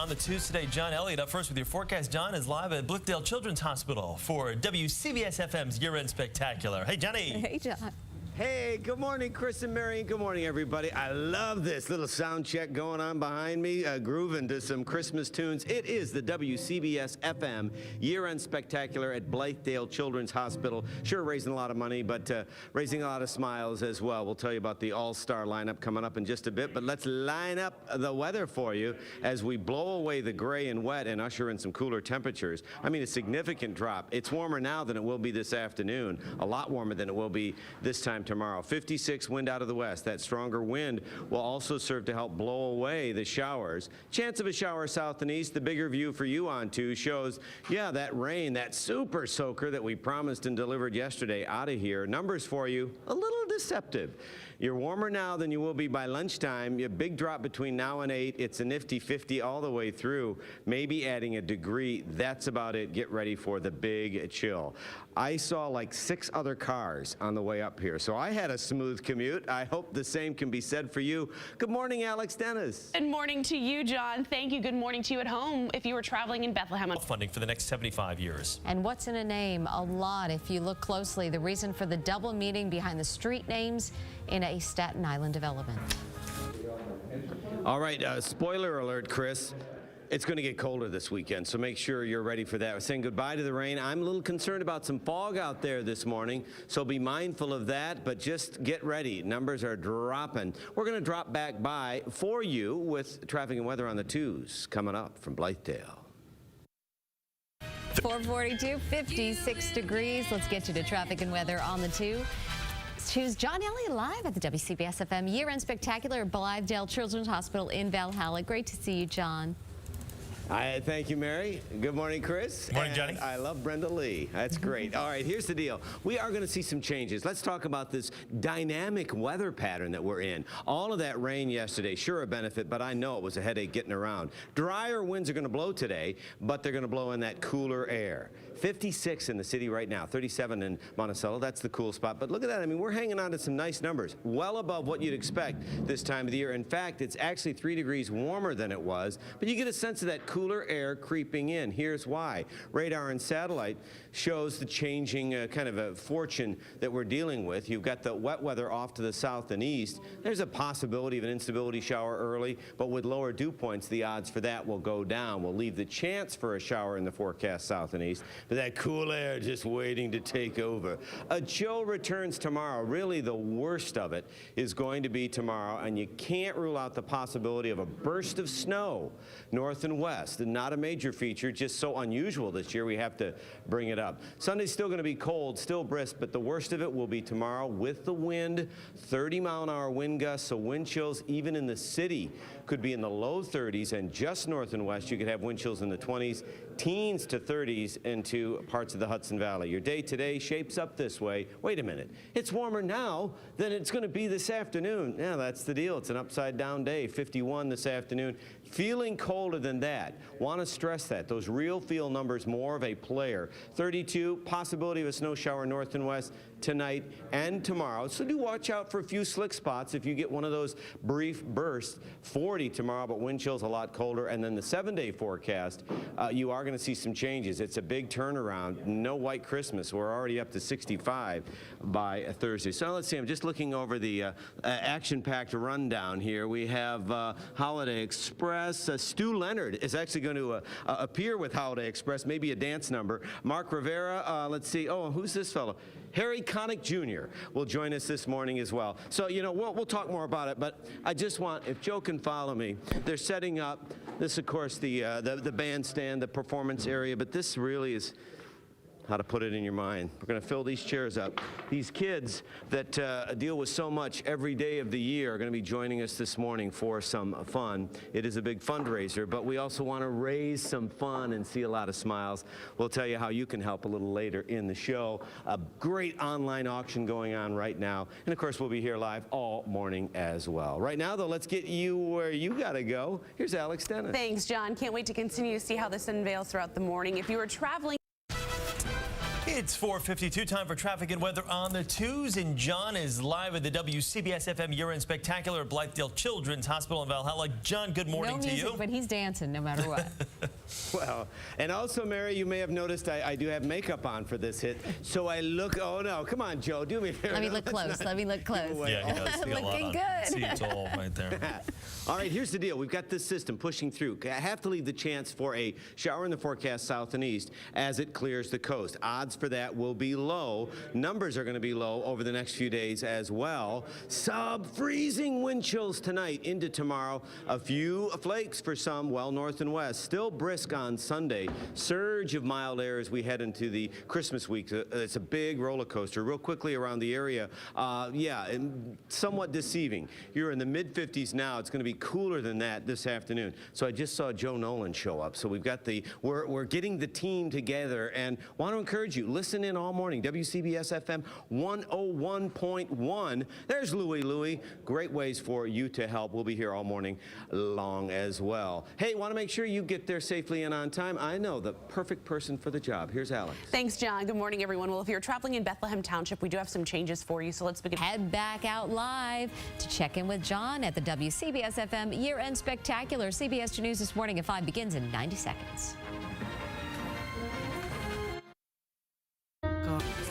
on the twos today. John Elliott up first with your forecast. John is live at Blythedale Children's Hospital for WCBS FM's Year-End Spectacular. Hey, Johnny. Hey, John. Hey, good morning, Chris and Mary. Good morning, everybody. I love this little sound check going on behind me, grooving to some Christmas tunes. It is the WCBS FM Year-End Spectacular at Blythedale Children's Hospital. Sure, raising a lot of money, but raising a lot of smiles as well. We'll tell you about the all-star lineup coming up in just a bit, but let's line up the weather for you as we blow away the gray and wet and usher in some cooler temperatures. I mean, a significant drop. It's warmer now than it will be this afternoon, a lot warmer than it will be this time tomorrow. 56 wind out of the west. That stronger wind will also serve to help blow away the showers. Chance of a shower south and east. The bigger view for you on 2 shows, yeah, that rain, that super soaker that we promised and delivered yesterday out of here. Numbers for you, a little deceptive. You're warmer now than you will be by lunchtime. A big drop between now and 8. It's a nifty 50 all the way through, maybe adding a degree. That's about it. Get ready for the big chill. I saw like 6 other cars on the way up here, so I had a smooth commute. I hope the same can be said for you. Good morning, Alex Dennis. Good morning to you, John. Thank you. Good morning to you at home if you were traveling in Bethlehem. Funding for the next 75 years. And what's in a name? A lot. If you look closely, the reason for the double meaning behind the street names in a Staten Island development. All right, spoiler alert, Chris. It's going to get colder this weekend, so make sure you're ready for that. We're saying goodbye to the rain. I'm a little concerned about some fog out there this morning, so be mindful of that, but just get ready. Numbers are dropping. We're going to drop back by for you with traffic and weather on the 2s coming up from Blythedale. 442, 56 degrees. Let's get you to traffic and weather on the 2. Choose John Elliott live at the WCBS FM Year-End Spectacular at Blythedale Children's Hospital in Valhalla. Great to see you, John. Thank you, Mary. Good morning, Chris. Good morning, Johnny. I love Brenda Lee. That's great. All right, here's the deal. We are going to see some changes. Let's talk about this dynamic weather pattern that we're in. All of that rain yesterday, sure a benefit, but I know it was a headache getting around. Drier winds are going to blow today, but they're going to blow in that cooler air. 56 in the city right now, 37 in Monticello. That's the cool spot. But look at that. I mean, we're hanging on to some nice numbers, well above what you'd expect this time of the year. In fact, it's actually 3 degrees warmer than it was, but you get a sense of that cooler air creeping in. Here's why. Radar and satellite shows the changing kind of a fortune that we're dealing with. You've got the wet weather off to the south and east. There's a possibility of an instability shower early, but with lower dew points, the odds for that will go down. We'll leave the chance for a shower in the forecast south and east, but that cool air just waiting to take over. A chill returns tomorrow. Really, the worst of it is going to be tomorrow, and you can't rule out the possibility of a burst of snow north and west. And not a major feature, just so unusual this year we have to bring it up. Sunday's still going to be cold, still brisk, but the worst of it will be tomorrow with the wind, 30-mile-an-hour wind gusts, so wind chills even in the city could be in the low 30s, and just north and west you could have wind chills in the 20s, teens to 30s into parts of the Hudson Valley. Your day today shapes up this way. Wait a minute. It's warmer now than it's going to be this afternoon. Yeah, that's the deal. It's an upside-down day. 51 this afternoon. Feeling colder than that. Want to stress that. Those real feel numbers more of a player. 32, possibility of a snow shower north and west tonight and tomorrow. So do watch out for a few slick spots if you get one of those brief bursts. 40 tomorrow, but wind chills a lot colder. And then the 7-day forecast, you are going to see some changes. It's a big turnaround. No white Christmas. We're already up to 65 by Thursday. So let's see. I'm just looking over the action-packed rundown here. We have Holiday Express. Stu Leonard is actually going to appear with Holiday Express, maybe a dance number. Mark Rivera, let's see. Oh, who's this fellow? Harry Connick Jr. will join us this morning as well. So, you know, we'll talk more about it, but I just want, if Joe can follow me, they're setting up this, of course, the bandstand, the performance area, but this really is how to put it in your mind. We're going to fill these chairs up. These kids that deal with so much every day of the year are going to be joining us this morning for some fun. It is a big fundraiser, but we also want to raise some fun and see a lot of smiles. We'll tell you how you can help a little later in the show. A great online auction going on right now. And of course, we'll be here live all morning as well. Right now, though, let's get you where you got to go. Here's Alex Dennis. Thanks, John. Can't wait to continue to see how this unveils throughout the morning. If you were traveling It's 4:52, time for traffic and weather on the twos, and John is live at the WCBS FM Year-End Spectacular at Blythedale Children's Hospital in Valhalla. John, good morning No to music, you. but he's dancing no matter what. Well, and also, Mary, you may have noticed I do have makeup on for this hit, so I look. Oh no, come on, Joe, do me a favor. Let me look close. Let me look close. Yeah, he does. See a lot Looking on good. See, it's all right there. All right, here's the deal. We've got this system pushing through. I have to leave the chance for a shower in the forecast south and east as it clears the coast. Odds for that will be low. Numbers are going to be low over the next few days as well. Sub-freezing wind chills tonight into tomorrow. A few flakes for some well north and west. Still brisk on Sunday. Surge of mild air as we head into the Christmas week. It's a big roller coaster. Real quickly around the area, yeah, and somewhat deceiving. You're in the mid-50s now. It's going to be cooler than that this afternoon. So I just saw Joe Nolan show up. So we've got we're getting the team together, and want to encourage you, listen in all morning. WCBS FM 101.1. There's Louie. Great ways for you to help. We'll be here all morning long as well. Hey, want to make sure you get there safely and on time? I know the perfect person for the job. Here's Alex. Thanks, John. Good morning, everyone. Well, if you're traveling in Bethlehem Township, we do have some changes for you, so let's begin. Head back out live to check in with John at the WCBS FM Year-End Spectacular. CBS 2 News this morning at 5 begins in 90 seconds.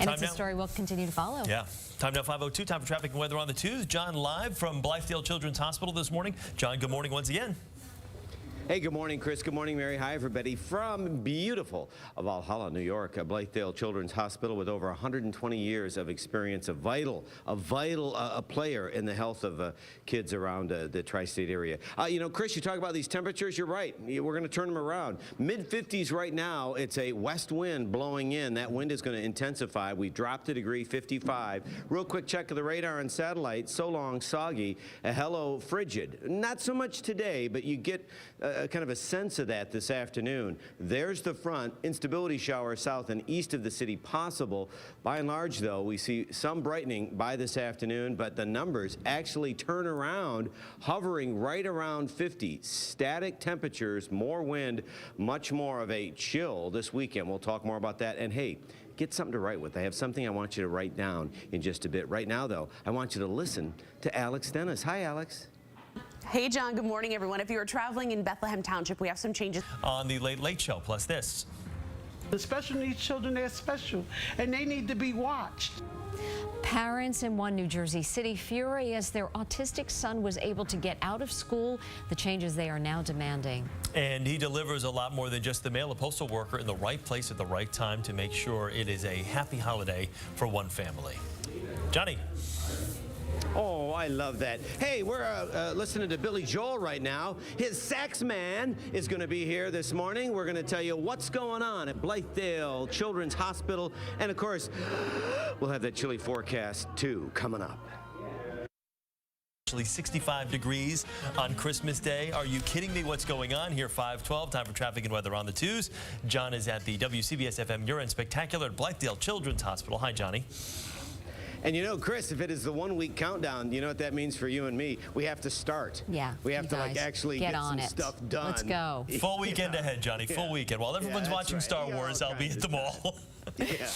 And it's a story we'll continue to follow. Yeah. Time now 5:02. Time for traffic and weather on the twos. John live from Blythedale Children's Hospital this morning. John, good morning once again. Hey, good morning, Chris. Good morning, Mary. Hi, everybody. From beautiful Valhalla, New York, Blythedale Children's Hospital with over 120 years of experience, a vital player in the health of kids around the tri-state area. You know, Chris, you talk about these temperatures. You're right. We're going to turn them around. Mid-50s right now. It's a west wind blowing in. That wind is going to intensify. We dropped a degree, 55. Real quick check of the radar and satellite. So long, soggy. Hello, frigid. Not so much today, but you get kind of a sense of that this afternoon. There's the front. Instability showers south and east of the city possible. By and large, though, we see some brightening by this afternoon, but the numbers actually turn around, hovering right around 50. Static temperatures, more wind, much more of a chill this weekend. We'll talk more about that. And hey, get something to write with. I have something I want you to write down in just a bit. Right now, though, I want you to listen to Alex Dennis. Hi, Alex. Hey, John. Good morning, everyone. If you are traveling in Bethlehem Township, we have some changes. On the Late Late Show, plus this. The special needs children, they're special, and they need to be watched. Parents in one New Jersey city furious their autistic son was able to get out of school. The changes they are now demanding. And he delivers a lot more than just the mail, a postal worker in the right place at the right time to make sure it is a happy holiday for one family. Johnny. Oh, I love that. Hey, we're listening to Billy Joel right now. His sax man is going to be here this morning. We're going to tell you what's going on at Blythedale Children's Hospital. And, of course, we'll have that chilly forecast, too, coming up. Actually 65 degrees on Christmas Day. Are you kidding me? What's going on here? 5:12. Time for traffic and weather on the twos. John is at the WCBS FM Year-End Spectacular at Blythedale Children's Hospital. Hi, Johnny. And you know, Chris, if it is the 1 week countdown, you know what that means for you and me? We have to start. Yeah. We have to like actually get some stuff done. Let's go. Full weekend ahead, Johnny. Full weekend. While everyone's watching right. Star Wars, I'll be at the mall. Yeah.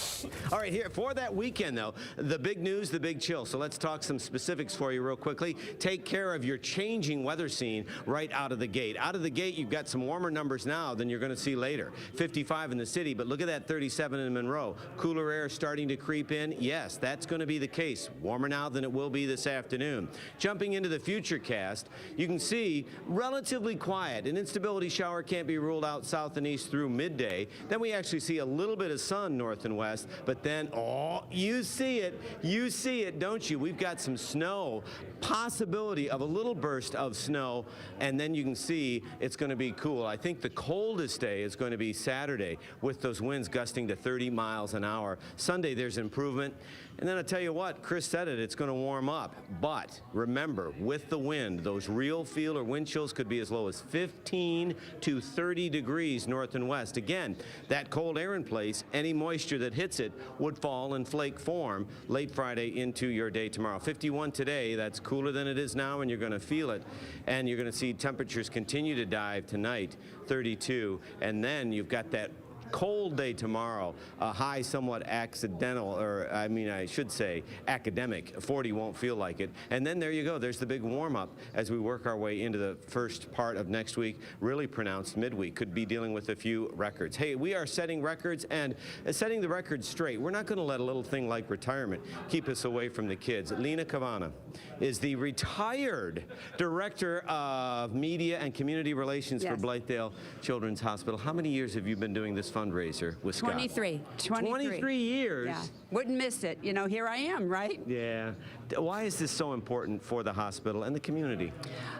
All right, here for that weekend, though, the big news, the big chill. So let's talk some specifics for you real quickly. Take care of your changing weather scene right out of the gate. Out of the gate, you've got some warmer numbers now than you're going to see later. 55 in the city, but look at that 37 in Monroe. Cooler air starting to creep in. Yes, that's going to be the case. Warmer now than it will be this afternoon. Jumping into the future cast, you can see relatively quiet. An instability shower can't be ruled out south and east through midday. Then we actually see a little bit of sun north and west, but then, oh, you see it, don't you? We've got some snow, possibility of a little burst of snow, and then you can see it's going to be cool. I think the coldest day is going to be Saturday with those winds gusting to 30 miles an hour. Sunday, there's improvement. And then I'll tell you what, Chris said it, it's going to warm up. But remember, with the wind, those real feel or wind chills could be as low as 15 to 30 degrees north and west. Again, that cold air in place, any moisture that hits it would fall in flake form late Friday into your day tomorrow. 51 today, that's cooler than it is now, and you're going to feel it. And you're going to see temperatures continue to dive tonight, 32. And then you've got that cold day tomorrow, high somewhat accidental, or I should say academic. 40 won't feel like it. And then there you go. There's the big warm-up as we work our way into the first part of next week. Really pronounced midweek. Could be dealing with a few records. Hey, we are setting records and setting the records straight. We're not going to let a little thing like retirement keep us away from the kids. Lena Kavana is the retired Director of Media and Community Relations for Blythedale Children's Hospital. How many years have you been doing this fundraiser with Scott? 23. 23 years? Yeah. Wouldn't miss it. You know, here I am, right? Yeah. Why is this so important for the hospital and the community?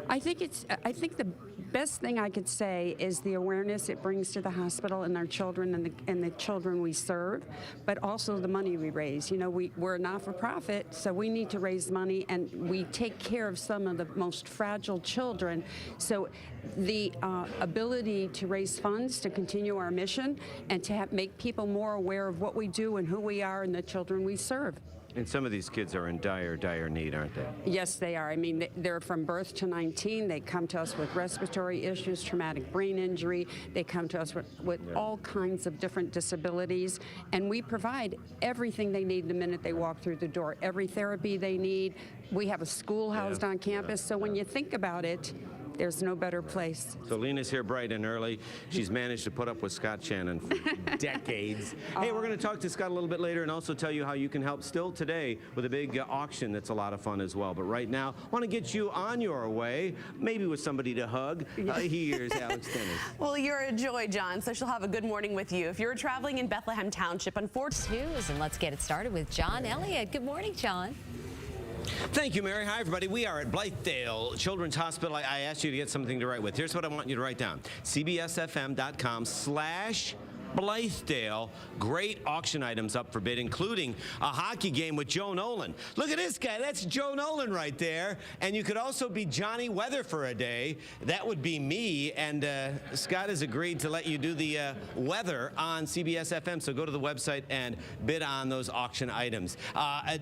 I think the best thing I could say is the awareness it brings to the hospital and our children and the children we serve, but also the money we raise. You know, we're a not-for-profit, so we need to raise money, and we take care of some of the most fragile children. So the ability to raise funds to continue our mission and to make people more aware of what we do and who we are and the children we serve. And some of these kids are in dire, dire need, aren't they? Yes, they are. I mean, they're from birth to 19. They come to us with respiratory issues, traumatic brain injury. They come to us with all kinds of different disabilities. And we provide everything they need the minute they walk through the door, every therapy they need. We have a school housed on campus. So when you think about it, there's no better place. So Lena's here bright and early. She's managed to put up with Scott Shannon for decades. Hey, we're going to talk to Scott a little bit later and also tell you how you can help still today with a big auction that's a lot of fun as well. But right now, I want to get you on your way, maybe with somebody to hug. Here's Alex Dennis. Well, you're a joy, John, so she'll have a good morning with you. If you're traveling in Bethlehem Township, unfortunately. News, and let's get it started with John Elliott. Good morning, John. Thank you, Mary. Hi, everybody. We are at Blythedale Children's Hospital. I asked you to get something to write with. Here's what I want you to write down. cbsfm.com/Blythedale. Great auction items up for bid, including a hockey game with Joe Nolan. Look at this guy. That's Joe Nolan right there. And you could also be Johnny Weather for a day. That would be me. And Scott has agreed to let you do the weather on CBS FM. So go to the website and bid on those auction items.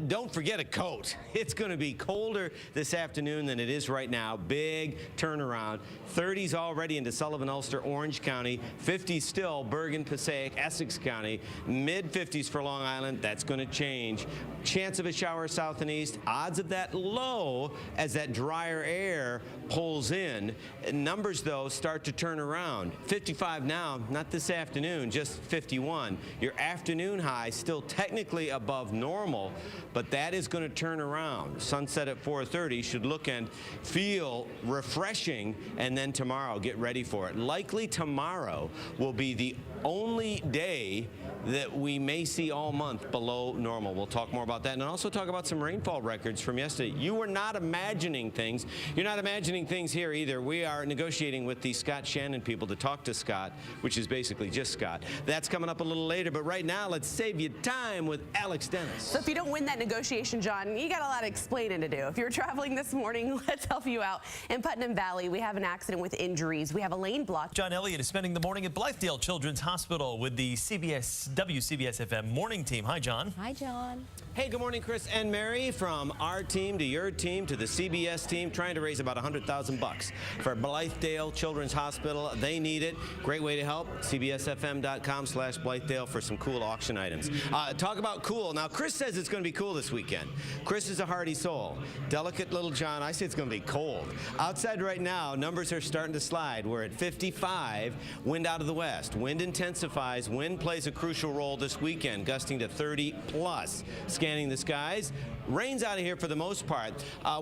Don't forget a coat. It's going to be colder this afternoon than it is right now. Big turnaround. 30s already into Sullivan, Ulster, Orange County. 50s still, Bergen, Passaic, Essex County. Mid-50s for Long Island. That's going to change. Chance of a shower south and east. Odds of that low as that drier air pulls in. Numbers, though, start to turn around. 55 now, not this afternoon, just 51. Your afternoon high still technically above normal, but that is going to turn around. Sunset at 4:30 should look and feel refreshing, and then tomorrow, get ready for it. Likely tomorrow will be the only day that we may see all month below normal. We'll talk more about that and also talk about some rainfall records from yesterday. You were not imagining things. You're not imagining things here either. We are negotiating with the Scott Shannon people to talk to Scott, which is basically just Scott. That's coming up a little later, but right now, let's save you time with Alex Dennis. So if you don't win that negotiation, John, you got a lot of explaining to do. If you're traveling this morning, let's help you out. In Putnam Valley, we have an accident with injuries. We have a lane blocked. John Elliott is spending the morning at Blythedale Children's Hospital with the WCBS FM morning team. Hi, John. Hi, John. Hey, good morning, Chris and Mary. From our team to your team to the CBS team, trying to raise about $100,000 for Blythedale Children's Hospital. They need it. Great way to help. cbsfm.com/Blythedale for some cool auction items. Talk about cool. Now, Chris says it's going to be cool this weekend. Chris is a hearty soul. Delicate little John, I say it's going to be cold. Outside right now, numbers are starting to slide. We're at 55. Wind out of the west. Wind intensifies. Wind plays a crucial role this weekend, gusting to 30 plus. Scanning the skies. Rain's out of here for the most part.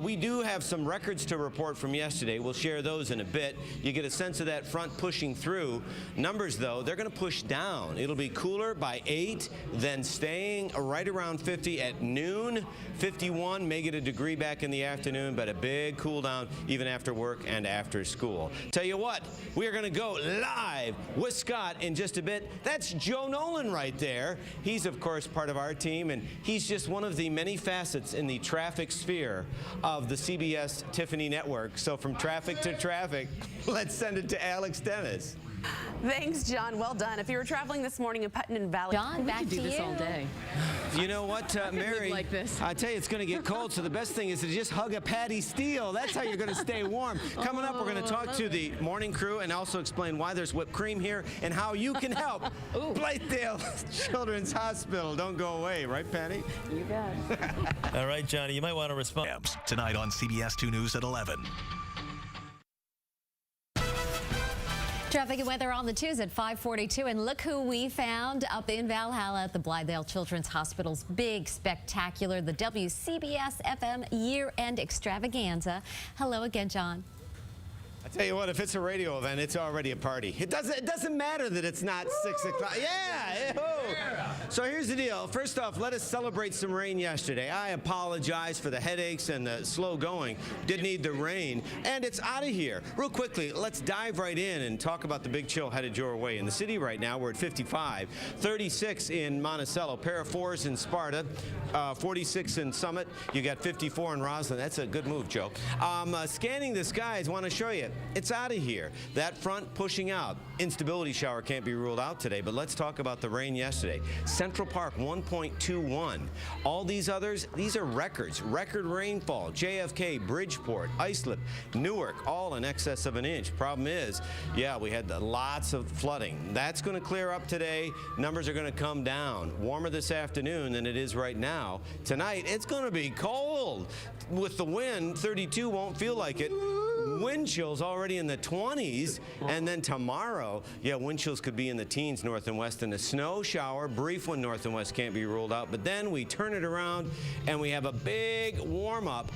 We do have some records to report from yesterday. We'll share those in a bit. You get a sense of that front pushing through. Numbers, though, they're going to push down. It'll be cooler by 8, then staying right around 50 at noon. 51, may get a degree back in the afternoon, but a big cool down even after work and after school. Tell you what, we are going to go live with Scott in just a bit. That's Joe Nolan right there. He's, of course, part of our team, and he's just one of the many facets in the traffic sphere of the CBS Tiffany network. So from traffic to traffic, let's send it to Alex Dennis. Thanks, John. Well done. If you were traveling this morning in Putnam Valley, John, back to you. all day. You know what, Mary? like this. I tell you, it's going to get cold, so the best thing is to just hug a Patty Steele. That's how you're going to stay warm. Coming up, we're going to talk to the morning crew and also explain why there's whipped cream here and how you can help Blythedale Children's Hospital. Don't go away, right, Patty? You bet. All right, Johnny, you might want to respond. Tonight on CBS 2 News at 11. Traffic and weather on the 2s at 5:42, and look who we found up in Valhalla at the Blythedale Children's Hospital's big spectacular, the WCBS FM year-end extravaganza. Hello again, John. I tell you what, if it's a radio event, it's already a party. It doesn't matter that it's not 6 o'clock. Yeah! So here's the deal. First off, let us celebrate some rain yesterday. I apologize for the headaches and the slow going. Did need the rain, and it's out of here. Real quickly, let's dive right in and talk about the big chill headed your way. In the city right now, we're at 55, 36 in Monticello, pair of 4s in Sparta, 46 in Summit. You got 54 in Roslyn. That's a good move, Joe. Scanning the skies, want to show you. It's out of here. That front pushing out. Instability shower can't be ruled out today, but let's talk about the rain yesterday. Central Park, 1.21. All these others, these are records. Record rainfall. JFK, Bridgeport, Islip, Newark, all in excess of an inch. Problem is, yeah, we had lots of flooding. That's going to clear up today. Numbers are going to come down. Warmer this afternoon than it is right now. Tonight, it's going to be cold. With the wind, 32 won't feel like it. Wind chills already in the 20s, and then tomorrow, yeah, wind chills could be in the teens north and west, and a snow shower, brief one north and west, can't be ruled out. But then we turn it around and we have a big warm-up.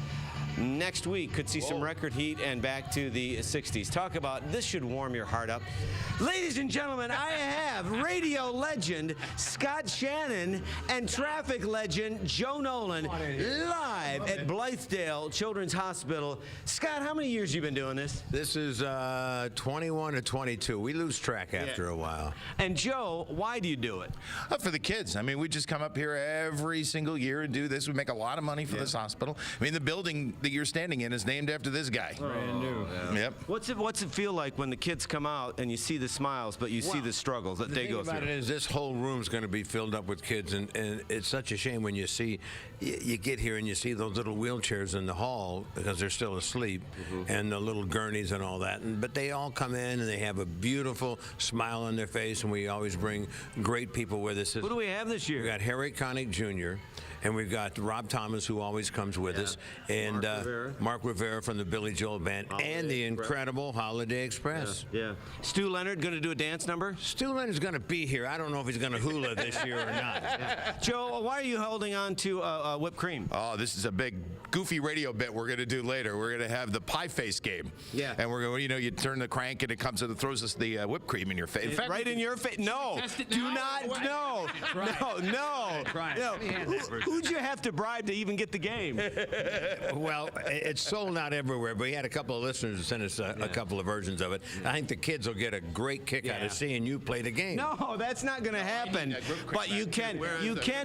Next week could see some record heat and back to the 60s. Talk about, this should warm your heart up. Ladies and gentlemen, I have radio legend Scott Shannon and traffic legend Joe Nolan live at Blythedale Children's Hospital. Scott, how many years you been doing this? This is 21 to 22. We lose track after a while. And Joe, why do you do it? For the kids. I mean, we just come up here every single year and do this. We make a lot of money for this hospital. I mean, the building that you're standing in is named after this guy. Brand new. Yep. What's it feel like when the kids come out and you see the smiles, but you see the struggles that they go through? The thing about it is this whole room's going to be filled up with kids, and it's such a shame when you see, you get here and you see those little wheelchairs in the hall because they're still asleep, and the little gurneys and all that. But they all come in and they have a beautiful smile on their face, and we always bring great people with us. Who do we have this year? We got Harry Connick Jr., and we've got Rob Thomas, who always comes with us, and Mark Rivera from the Billy Joel Band, and the incredible Holiday Express. Yeah. Stu Leonard going to do a dance number? Stu Leonard's going to be here. I don't know if he's going to hula this year or not. Joe, why are you holding on to whipped cream? Oh, this is a big, goofy radio bit we're going to do later. We're going to have the pie face game. Yeah. And we're going to, you know, you turn the crank and it comes and it throws us the whipped cream in your face. In fact, right in your face? No. Do not. No. No. Who'd you have to bribe to even get the game? Well, it's sold out everywhere, but we had a couple of listeners who sent us a couple of versions of it. I think the kids will get a great kick out of seeing you play the game. No, that's not going to happen. But you can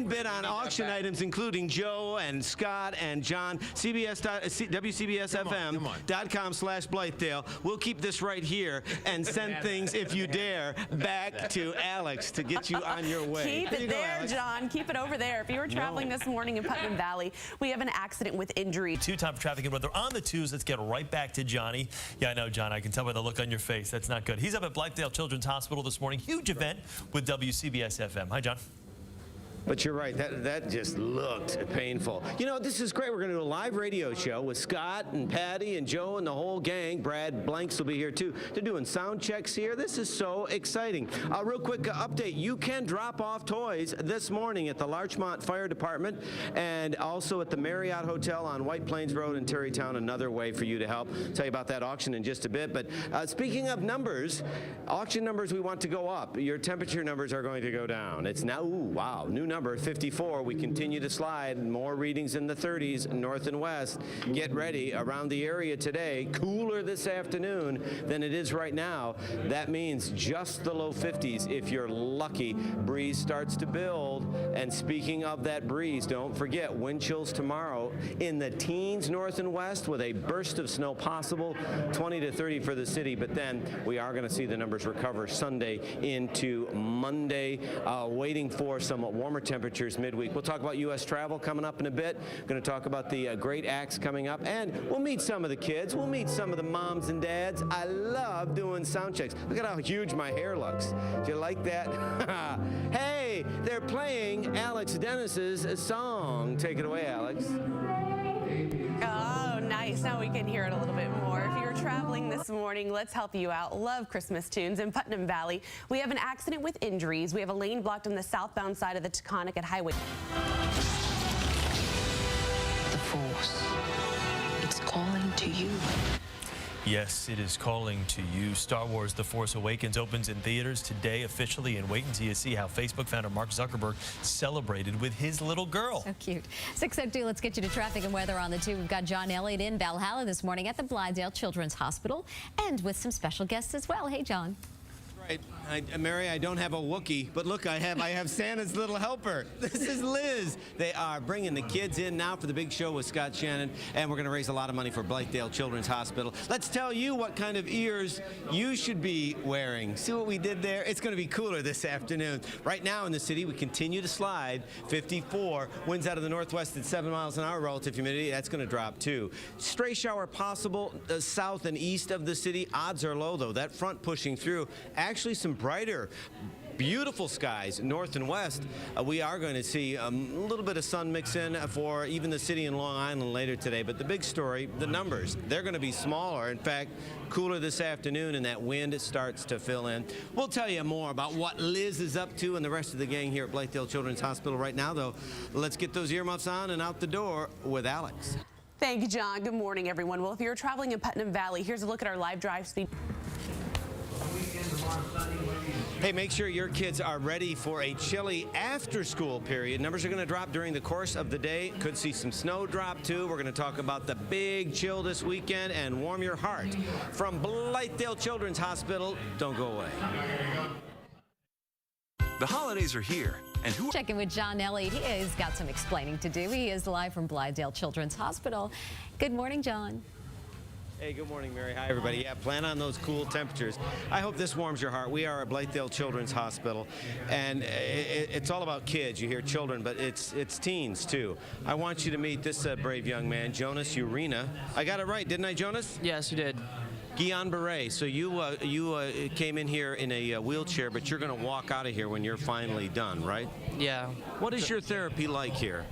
bid on auction items, including Joe and Scott and John. WCBSFM.com/Blythedale. We'll keep this right here and send things, if you dare, back to Alex to get you on your way. Keep it there, John. Keep it over there. If you were traveling this morning in Putnam Valley, we have an accident with injury. Two-time traffic and weather on the 2s. Let's get right back to Johnny. Yeah, I know, John. I can tell by the look on your face. That's not good. He's up at Blythedale Children's Hospital this morning. Huge event with WCBS FM. Hi, John. But you're right, that just looked painful. You know, this is great. We're going to do a live radio show with Scott and Patty and Joe and the whole gang. Brad Blanks will be here too. They're doing sound checks here. This is so exciting. Real quick update. You can drop off toys this morning at the Larchmont Fire Department and also at the Marriott Hotel on White Plains Road in Terrytown. Another way for you to help. I'll tell you about that auction in just a bit. But speaking of numbers, auction numbers we want to go up. Your temperature numbers are going to go down. It's now, ooh, wow, new numbers. number, 54. We continue to slide. More readings in the 30s, north and west. Get ready around the area today. Cooler this afternoon than it is right now. That means just the low 50s if you're lucky. Breeze starts to build. And speaking of that breeze, don't forget wind chills tomorrow in the teens north and west with a burst of snow possible, 20 to 30 for the city. But then we are going to see the numbers recover Sunday into Monday, waiting for some warmer temperatures midweek. We'll talk about U.S. travel coming up in a bit. Going to talk about the great acts coming up, and we'll meet some of the kids. We'll meet some of the moms and dads. I love doing sound checks. Look at how huge my hair looks. Do you like that? Hey, they're playing Alex Dennis's song. Take it away, Alex. Oh, nice. Now we can hear it a little bit more. If you're traveling this morning, let's help you out. Love Christmas tunes. In Putnam Valley, we have an accident with injuries. We have a lane blocked on the southbound side of the Taconic at Highway. The Force, it's calling to you. Yes, it is calling to you. Star Wars The Force Awakens opens in theaters today officially, and wait until you see how Facebook founder Mark Zuckerberg celebrated with his little girl. So cute. 6:02, let's get you to traffic and weather on the 2. We've got John Elliott in Valhalla this morning at the Blithedale Children's Hospital, and with some special guests as well. Hey, John. Mary, I don't have a Wookiee, but look, I have Santa's little helper. This is Liz. They are bringing the kids in now for the big show with Scott Shannon, and we're going to raise a lot of money for Blithedale Children's Hospital. Let's tell you what kind of ears you should be wearing. See what we did there? It's going to be cooler this afternoon. Right now in the city, we continue to slide. 54. Winds out of the northwest at 7 miles an hour. Relative humidity, that's going to drop too. Stray shower possible south and east of the city. Odds are low, though. That front pushing through. Actually, some brighter, beautiful skies north and west. We are going to see a little bit of sun mix in for even the city and Long Island later today. But the big story, the numbers, they're going to be smaller. In fact, cooler this afternoon, and that wind starts to fill in. We'll tell you more about what Liz is up to and the rest of the gang here at Blithedale Children's Hospital right now, though. Let's get those earmuffs on and out the door with Alex. Thank you, John. Good morning, everyone. Well, if you're traveling in Putnam Valley, here's a look at our live drive speed. Hey, make sure your kids are ready for a chilly after-school period. Numbers are going to drop during the course of the day. Could see some snow drop, too. We're going to talk about the big chill this weekend and warm your heart. From Blithedale Children's Hospital, don't go away. The holidays are here, and who... Checking with John Elliott. He has got some explaining to do. He is live from Blithedale Children's Hospital. Good morning, John. Hey, good morning, Mary. Hi, everybody. Yeah, plan on those cool temperatures. I hope this warms your heart. We are at Blithedale Children's Hospital, and it's all about kids. You hear children, but it's teens, too. I want you to meet this brave young man, Jonas Urena. I got it right, didn't I, Jonas? Yes, you did. Guillain-Barré. So you came in here in a wheelchair, but you're going to walk out of here when you're finally done, right? Yeah. What is your therapy like here?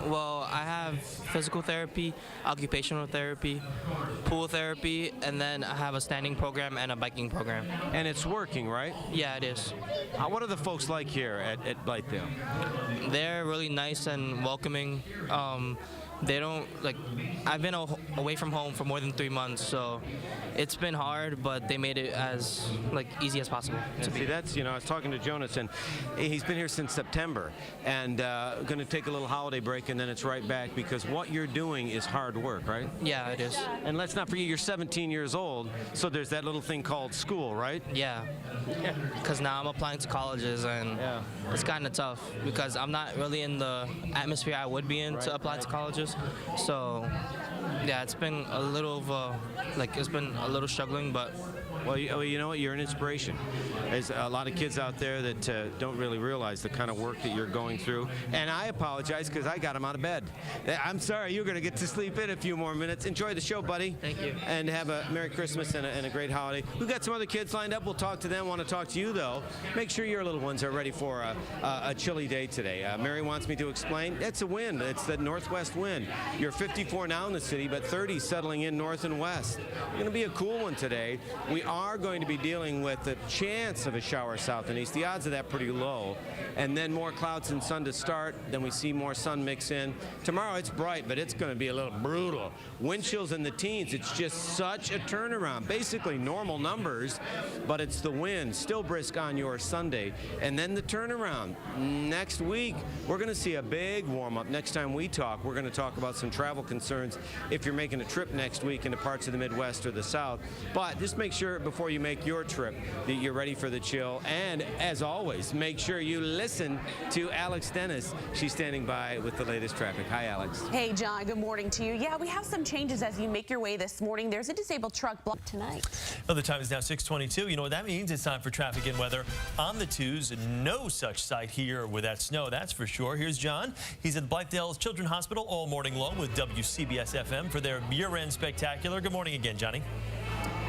Well, I have physical therapy, occupational therapy, pool therapy, and then I have a standing program and a biking program. And it's working, right? Yeah, it is. What are the folks like here at Blithedale? They're really nice and welcoming. They don't, like, I've been away from home for more than 3 months, so it's been hard, but they made it as, like, easy as possible. See, that's, I was talking to Jonas, and he's been here since September, and going to take a little holiday break, and then it's right back, because what you're doing is hard work, right? Yeah, it is. And let's not forget, you're 17 years old, so there's that little thing called school, right? Yeah. Because now I'm applying to colleges, and it's kind of tough, because I'm not really in the atmosphere I would be in to apply to colleges. So, yeah, it's been a little of it's been a little struggling, but... Well, you know what? You're an inspiration. There's a lot of kids out there that don't really realize the kind of work that you're going through. And I apologize because I got him out of bed. I'm sorry. You're going to get to sleep in a few more minutes. Enjoy the show, buddy. Thank you. And have a Merry Christmas and a great holiday. We've got some other kids lined up. We'll talk to them. Want to talk to you, though. Make sure your little ones are ready for a chilly day today. Mary wants me to explain. It's a wind. It's the northwest wind. You're 54 now in the city, but 30 settling in north and west. It's going to be a cool one today. We are going to be dealing with the chance of a shower south and east. The odds of that pretty low. And then more clouds and sun to start. Then we see more sun mix in. Tomorrow it's bright, but it's going to be a little brutal. Wind chills in the teens. It's just such a turnaround. Basically normal numbers, but it's the wind. Still brisk on your Sunday. And then the turnaround. Next week, we're going to see a big warm-up. Next time we talk, we're going to talk about some travel concerns if you're making a trip next week into parts of the Midwest or the South. But just make sure before you make your trip that you're ready for the chill. And as always, make sure you listen to Alex Dennis. She's standing by with the latest traffic. Hi, Alex. Hey, John. Good morning to you. Yeah, we have some changes as you make your way this morning. There's a disabled truck blocked tonight. Well, the time is now 6:22. You know what that means? It's time for traffic and weather on the twos. No such sight here with that snow, that's for sure. Here's John. He's at Blythedale Children's Hospital all morning long with WCBS FM for their year-end spectacular. Good morning again, Johnny.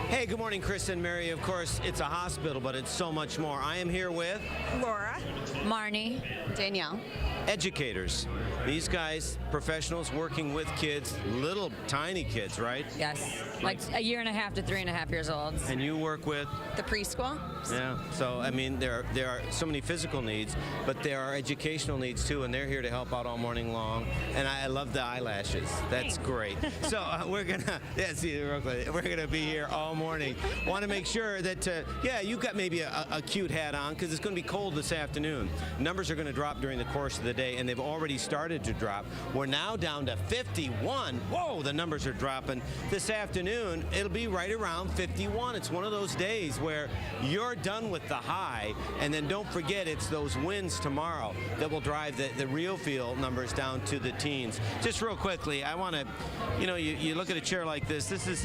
Hey, good morning, Chris and Mary. Of course, it's a hospital, but it's so much more. I am here with Laura, Marnie, Danielle. Educators. These guys, professionals working with kids, little tiny kids, right? Yes, like a year and a half to 3.5 years old. And you work with? The preschool. Yeah, so I mean, there are so many physical needs, but there are educational needs too, and they're here to help out all morning long. And I love the eyelashes. That's great. So we're gonna, we're gonna be here all morning. Want to make sure that, yeah, you've got maybe a cute hat on because it's going to be cold this afternoon. Numbers are going to drop during the course of the day, and they've already started to drop. We're now down to 51. Whoa, the numbers are dropping. This afternoon, it'll be right around 51. It's one of those days where you're done with the high, and then don't forget it's those winds tomorrow that will drive the real feel numbers down to the teens. Just real quickly, I want to, you look at a chair like this. This is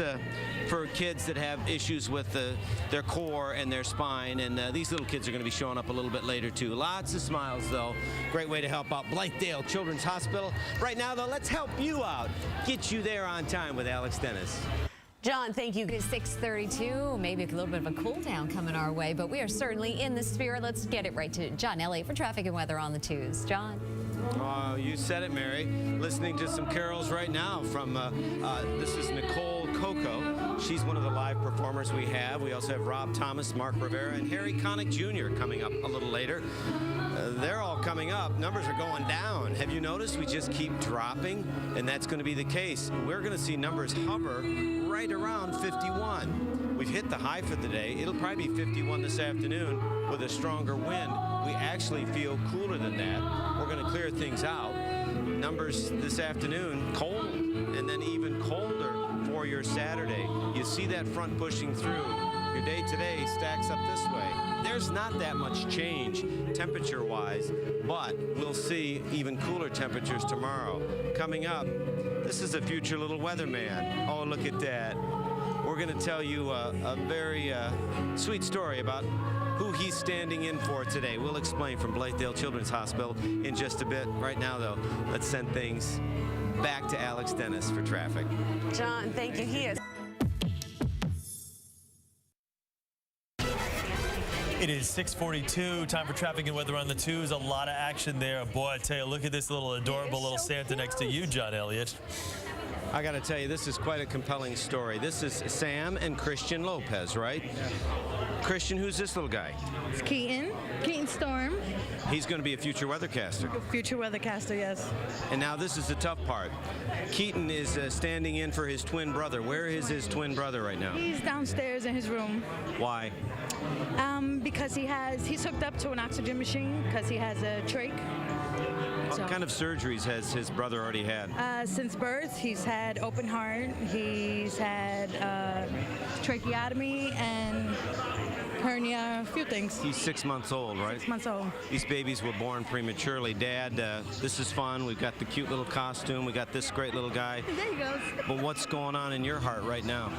for kids that have issues with their core and their spine, and these little kids are going to be showing up a little bit later too. Lots of smiles though. Great way to help out Blythedale Children's Hospital. Right now though, let's help you out. Get you there on time with Alex Dennis. John, thank you. It is 6:32, maybe a little bit of a cool down coming our way, but we are certainly in the spirit. Let's get it right to John Elliott for traffic and weather on the twos. John. Oh, you said it, Mary. Listening to some carols right now from, this is Nicole Coco. She's one of the live performers we have. We also have Rob Thomas, Mark Rivera, and Harry Connick Jr. coming up a little later. They're all coming up. Numbers are going down. Have you noticed we just keep dropping? And that's going to be the case. We're going to see numbers hover right around 51. We've hit the high for the day. It'll probably be 51 this afternoon with a stronger wind. We actually feel cooler than that. We're going to clear things out. Numbers this afternoon, cold, and then even colder for your Saturday. You see that front pushing through. Your day today stacks up this way. There's not that much change temperature-wise, but we'll see even cooler temperatures tomorrow. Coming up, this is a future little weatherman. Oh, look at that. We're going to tell you a very sweet story about who he's standing in for today. We'll explain from Blythedale Children's Hospital in just a bit. Right now, though, let's send things back to Alex Dennis for traffic. John, thank you. He is. It is 6:42. Time for traffic and weather on the twos. A lot of action there. Boy, I tell you, look at this little adorable little Santa next to you, John Elliott. I got to tell you, this is quite a compelling story. This is Sam and Christian Lopez, right? Yeah. Christian, who's this little guy? It's Keaton Storm. He's going to be a future weathercaster. Future weathercaster, yes. And now this is the tough part. Keaton is standing in for his twin brother. Where is his twin brother right now? He's downstairs in his room. Why? Because he's hooked up to an oxygen machine because he has a trach. What kind of surgeries has his brother already had? Since birth, he's had open heart, he's had tracheotomy and hernia, a few things. He's 6 months old, right? 6 months old. These babies were born prematurely. Dad, this is fun. We've got the cute little costume. We got this great little guy. There he goes. But what's going on in your heart right now?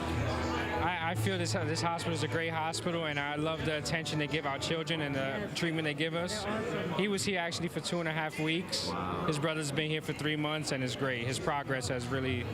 I feel this hospital is a great hospital, and I love the attention they give our children and the treatment they give us. He was here actually for 2.5 weeks. His brother's been here for 3 months, and it's great. His progress has really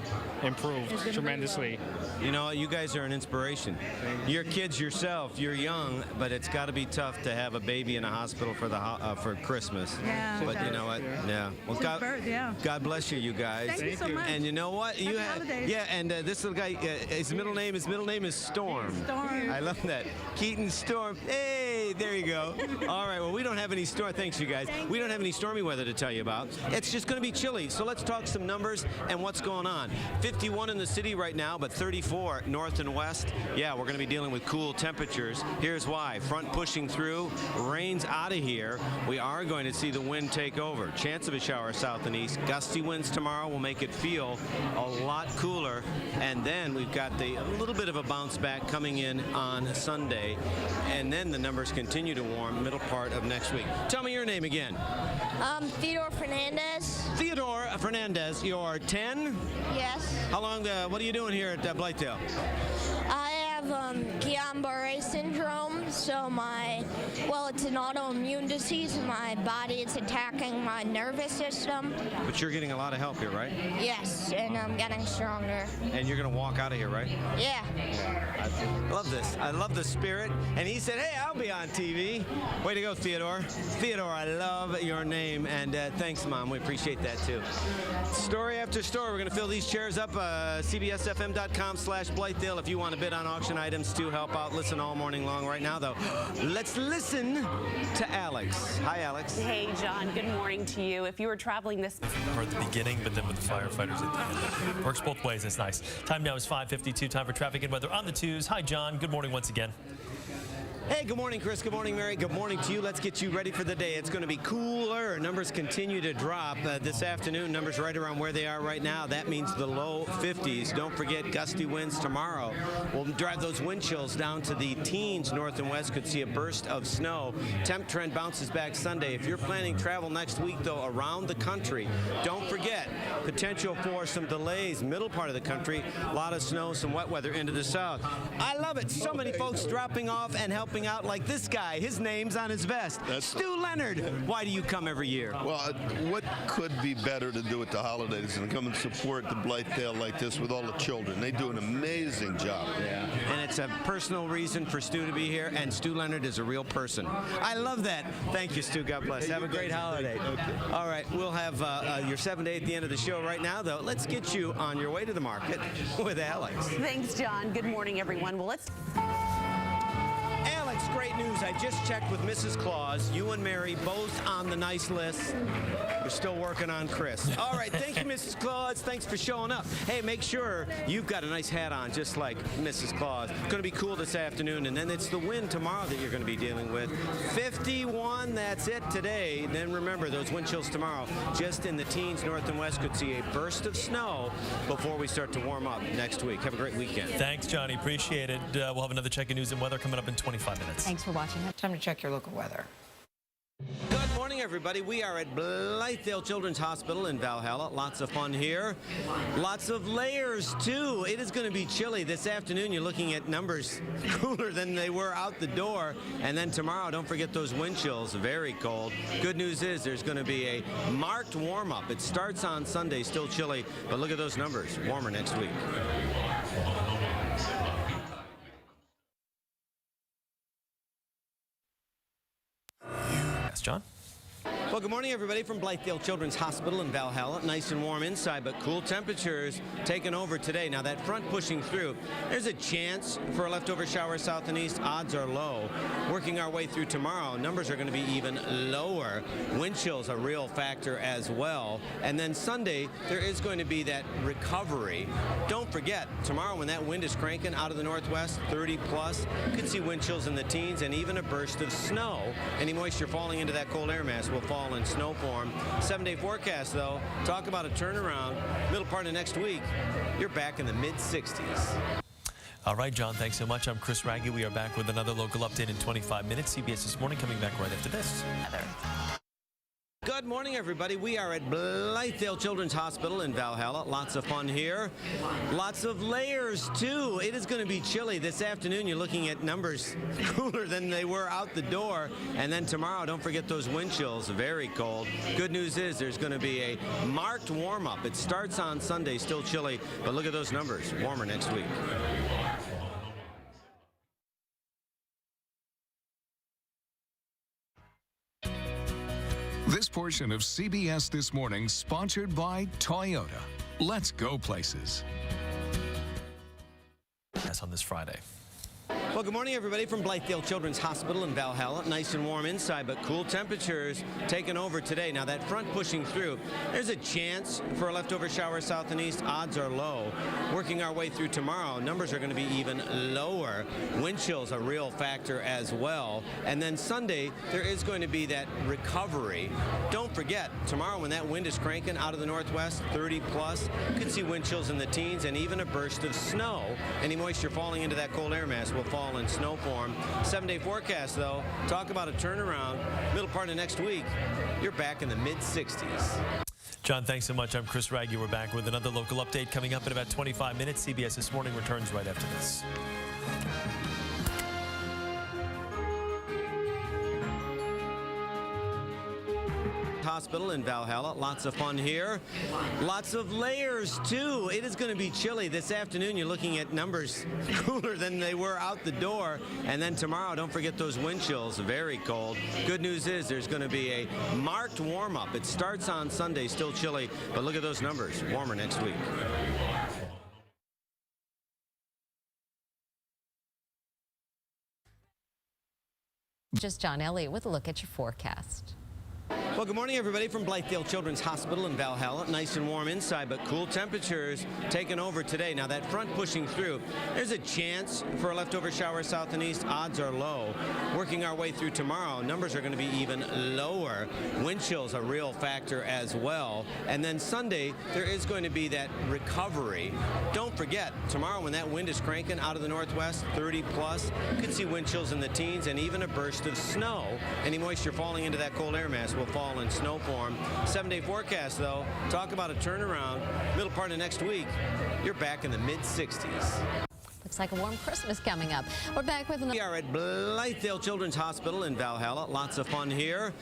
improved tremendously. You know, you guys are an inspiration. You're kids yourself. You're young, but it's got to be tough to have a baby in a hospital for Christmas. Yeah. But you know what? Yeah. Well, God bless you, you guys. Thank you so much. And you know what? Happy holidays. Yeah. And this little guy, his middle name name is Storm. Storm. I love that. Keaton Storm. Hey, there you go. All right, well, we don't have any storm. Thanks, you guys. We don't have any stormy weather to tell you about. It's just going to be chilly. So let's talk some numbers and what's going on. 51 in the city right now, but 34 north and west. Yeah, we're going to be dealing with cool temperatures. Here's why. Front pushing through. Rain's out of here. We are going to see the wind take over. Chance of a shower south and east. Gusty winds tomorrow will make it feel a lot cooler. And then we've got a little bit of a bounce back coming in on Sunday. And then the numbers continue to warm middle part of next week. Tell me your name again. Theodore Fernandez. Theodore Fernandez, you're 10? Yes. How long, what are you doing here at Blythedale? I have Guillain-Barré syndrome, so it's an autoimmune disease in my body. It's attacking my nervous system. But you're getting a lot of help here, right? Yes, and I'm getting stronger. And you're going to walk out of here, right? Yeah. I love this. I love the spirit. And he said, hey, I'll be on TV. Way to go, Theodore. Theodore, I love your name. And thanks, Mom. We appreciate that, too. Story after story. We're going to fill these chairs up. CBSFM.com/Blythedale if you want to bid on auction items to help out. Listen all morning long. Right now, though, let's listen to Alex. Hi, Alex. Hey, John. Good morning to you. If you were traveling this... Or at the beginning, but then with the firefighters at the end. It works both ways. It's nice. Time now is 5:52. Time for traffic and weather on the twos. Hi, John. Good morning once again. Hey, good morning, Chris. Good morning, Mary. Good morning to you. Let's get you ready for the day. It's going to be cooler. Numbers continue to drop this afternoon. Numbers right around where they are right now. That means the low 50s. Don't forget gusty winds tomorrow will drive those wind chills down to the teens. North and west could see a burst of snow. Temp trend bounces back Sunday. If you're planning travel next week, though, around the country, don't forget potential for some delays. Middle part of the country, a lot of snow, some wet weather into the south. I love it. So many folks dropping off and helping out like this guy. His name's on his vest. Stu Leonard. Why do you come every year? Well, what could be better to do at the holidays than come and support the Blythedale like this with all the children? They do an amazing job. Yeah. And it's a personal reason for Stu to be here, and Stu Leonard is a real person. I love that. Thank you, Stu. God bless. Have a great holiday. Okay. All right. We'll have your 7 to 8 at the end of the show. Right now, though, let's get you on your way to the market with Alex. Thanks, John. Good morning, everyone. Well, let's... Alex, great news. I just checked with Mrs. Claus. You and Mary both on the nice list. We're still working on Chris. All right. Thank you, Mrs. Claus. Thanks for showing up. Hey, make sure you've got a nice hat on, just like Mrs. Claus. It's going to be cool this afternoon, and then it's the wind tomorrow that you're going to be dealing with. 51, that's it today. Then remember, those wind chills tomorrow, just in the teens, north and west, could see a burst of snow before we start to warm up next week. Have a great weekend. Thanks, Johnny. Appreciate it. We'll have another check of news and weather coming up in 25 minutes. Thanks for watching. Time to check your local weather. Good morning, everybody. We are at Blythedale Children's Hospital in Valhalla. Lots of fun here. Lots of layers, too. It is going to be chilly. This afternoon, you're looking at numbers cooler than they were out the door. And then tomorrow, don't forget those wind chills. Very cold. Good news is there's going to be a marked warm-up. It starts on Sunday, still chilly. But look at those numbers. Warmer next week. John? Well, good morning, everybody, from Blythedale Children's Hospital in Valhalla. Nice and warm inside, but cool temperatures taking over today. Now, that front pushing through, there's a chance for a leftover shower south and east. Odds are low. Working our way through tomorrow, numbers are going to be even lower. Wind chills a real factor as well. And then Sunday, there is going to be that recovery. Don't forget, tomorrow when that wind is cranking out of the northwest, 30 plus, you could see wind chills in the teens and even a burst of snow. Any moisture falling into that cold air mass will fall in snow form. 7-day forecast, though, talk about a turnaround. Middle part of next week, you're back in the mid-60s. All right, John, thanks so much. I'm Chris Raggi. We are back with another local update in 25 minutes. CBS This Morning coming back right after this. Good morning, everybody. We are at Blythedale Children's Hospital in Valhalla. Lots of fun here. Lots of layers, too. It is going to be chilly. This afternoon, you're looking at numbers cooler than they were out the door. And then tomorrow, don't forget those wind chills. Very cold. Good news is there's going to be a marked warm-up. It starts on Sunday, still chilly. But look at those numbers. Warmer next week. This portion of CBS This Morning sponsored by Toyota. Let's go places. forecast on this Friday. Well, good morning, everybody, from Blythedale Children's Hospital in Valhalla. Nice and warm inside, but cool temperatures taking over today. Now, that front pushing through, there's a chance for a leftover shower south and east. Odds are low. Working our way through tomorrow, numbers are going to be even lower. Wind chill's a real factor as well. And then Sunday, there is going to be that recovery. Don't forget, tomorrow when that wind is cranking out of the northwest, 30 plus, you could see wind chills in the teens and even a burst of snow. Any moisture falling into that cold air mass will fall in snow form. 7-day forecast, though, talk about a turnaround. Middle part of next week, you're back in the mid-60s. John, thanks so much. I'm Chris Raggi. We're back with another local update coming up in about 25 minutes. CBS This Morning returns right after this. Hospital in Valhalla. Lots of fun here. Lots of layers, too. It is going to be chilly. This afternoon, you're looking at numbers cooler than they were out the door. And then tomorrow, don't forget those wind chills. Very cold. Good news is there's going to be a marked warm-up. It starts on Sunday, still chilly, but look at those numbers. Warmer next week. Just John Elliott with a look at your forecast. Well, good morning, everybody, from Blythedale Children's Hospital in Valhalla. Nice and warm inside, but cool temperatures taking over today. Now, that front pushing through, there's a chance for a leftover shower south and east. Odds are low. Working our way through tomorrow, numbers are going to be even lower. Wind chill's a real factor as well. And then Sunday, there is going to be that recovery. Don't forget, tomorrow when that wind is cranking out of the northwest, 30 plus, you could see wind chills in the teens and even a burst of snow. Any moisture falling into that cold air mass will fall in snow form. 7-day forecast, though, talk about a turnaround. Middle part of next week, you're back in the mid-60s. Looks like a warm Christmas coming up. We're back with another. We are at Blythedale Children's Hospital in Valhalla. Lots of fun here.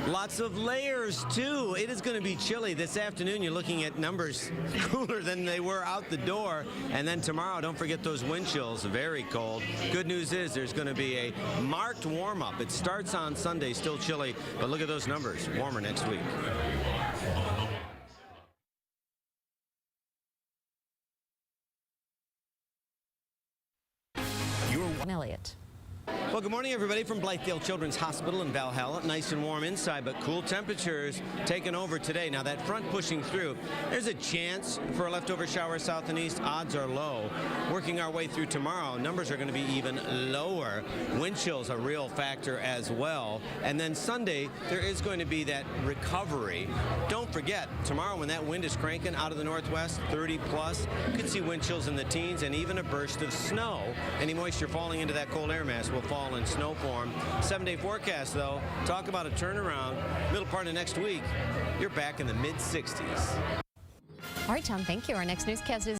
Lots of layers, too. It is going to be chilly. This afternoon, you're looking at numbers cooler than they were out the door. And then tomorrow, don't forget those wind chills. Very cold. Good news is there's going to be a marked warm-up. It starts on Sunday, still chilly, but look at those numbers. Warmer next week. Elliott. Well, good morning, everybody, from Blythedale Children's Hospital in Valhalla. Nice and warm inside, but cool temperatures taking over today. Now, that front pushing through, there's a chance for a leftover shower south and east. Odds are low. Working our way through tomorrow, numbers are going to be even lower. Wind chill's a real factor as well. And then Sunday, there is going to be that recovery. Don't forget, tomorrow when that wind is cranking out of the northwest, 30 plus, you could see wind chills in the teens and even a burst of snow. Any moisture falling into that cold air mass will fall in snow form. 7-day forecast, though, talk about a turnaround. Middle part of next week, you're back in the mid-60s. All right, Tom, thank you. Our next newscast is